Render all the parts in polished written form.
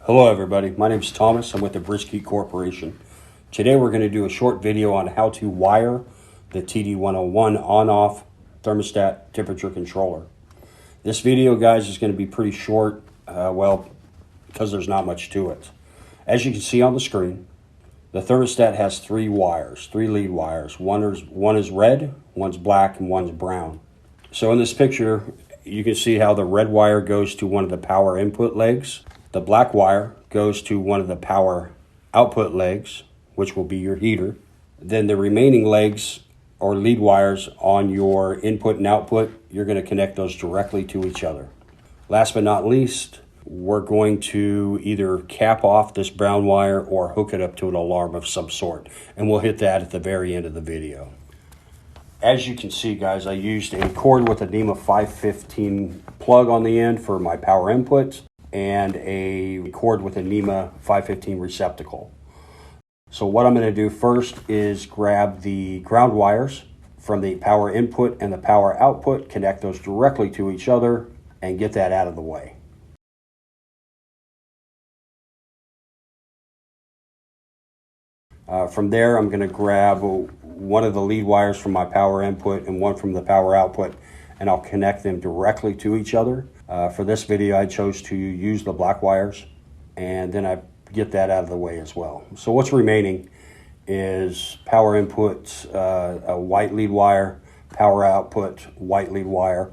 Hello everybody, my name is Thomas. I'm with the BriskHeat's Corporation. Today we're going to do a short video on how to wire the TD101 on-off thermostat temperature controller. This video, guys, is going to be pretty short, because there's not much to it. As you can see on the screen, the thermostat has three lead wires. One is red, one's black, and one's brown. So in this picture, you can see how the red wire goes to one of the power input legs. The black wire goes to one of the power output legs, which will be your heater. Then the remaining legs or lead wires on your input and output, you're going to connect those directly to each other. Last but not least, we're going to either cap off this brown wire or hook it up to an alarm of some sort. And we'll hit that at the very end of the video. As you can see, guys, I used a cord with a NEMA 515 plug on the end for my power input, and a cord with a NEMA 515 receptacle. So what I'm going to do first is grab the ground wires from the power input and the power output, connect those directly to each other, and get that out of the way. From there, I'm going to grab one of the lead wires from my power input and one from the power output, and I'll connect them directly to each other. For this video, I chose to use the black wires, and then I get that out of the way as well. So what's remaining is power input, a white lead wire, power output, white lead wire.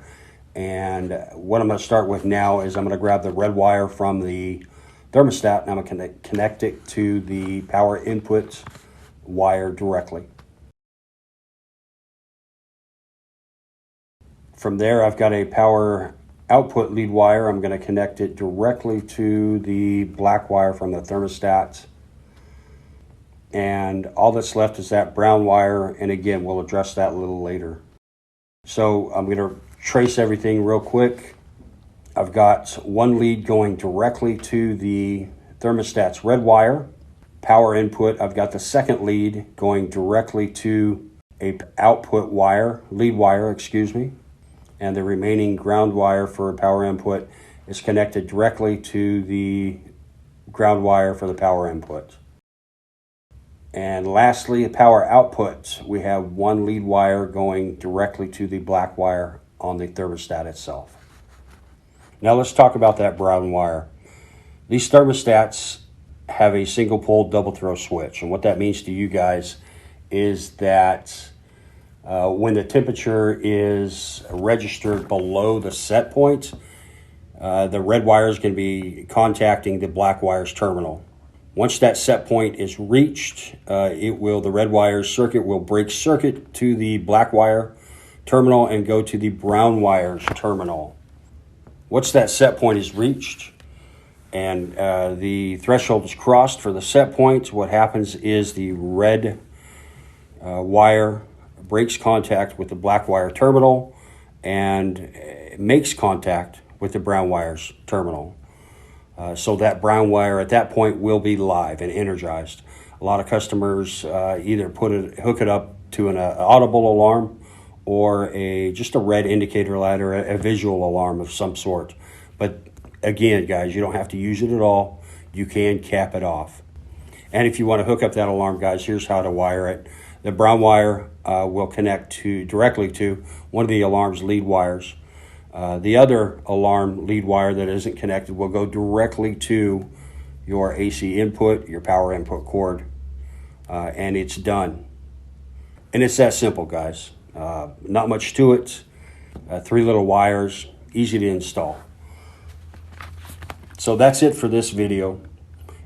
And what I'm going to start with now is I'm going to grab the red wire from the thermostat, and I'm going to connect it to the power input wire directly. From there, I've got a power output lead wire. I'm going to connect it directly to the black wire from the thermostat. And all that's left is that brown wire. And again, we'll address that a little later. So I'm going to trace everything real quick. I've got one lead going directly to the thermostat's red wire. Power input, I've got the second lead going directly to a output wire, lead wire, excuse me. And the remaining ground wire for power input is connected directly to the ground wire for the power input. And lastly, power output, we have one lead wire going directly to the black wire on the thermostat itself. Now let's talk about that brown wire. These thermostats have a single pole double throw switch, and what that means to you guys is that when the temperature is registered below the set point, the red wire is going to be contacting the black wire's terminal. Once that set point is reached, the red wire circuit will break circuit to the black wire terminal and go to the brown wire's terminal. Once that set point is reached and the threshold is crossed for the set point, what happens is the red wire breaks contact with the black wire terminal and makes contact with the brown wire's terminal. So that brown wire at that point will be live and energized. A lot of customers either hook it up to an audible alarm or just a red indicator light or a visual alarm of some sort. But again, guys, you don't have to use it at all. You can cap it off. And if you want to hook up that alarm, guys, here's how to wire it. The brown wire will connect directly to one of the alarm's lead wires. The other alarm lead wire that isn't connected will go directly to your AC input, your power input cord, and it's done. And it's that simple, guys. Not much to it. Three little wires, easy to install. So that's it for this video.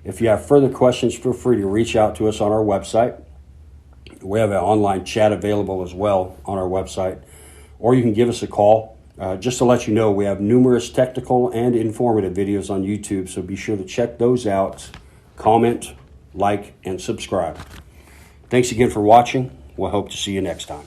If you have further questions, feel free to reach out to us on our website. We have an online chat available as well on our website, or you can give us a call. Just to let you know, we have numerous technical and informative videos on YouTube, so be sure to check those out. Comment, like, and subscribe. Thanks again for watching. We'll hope to see you next time.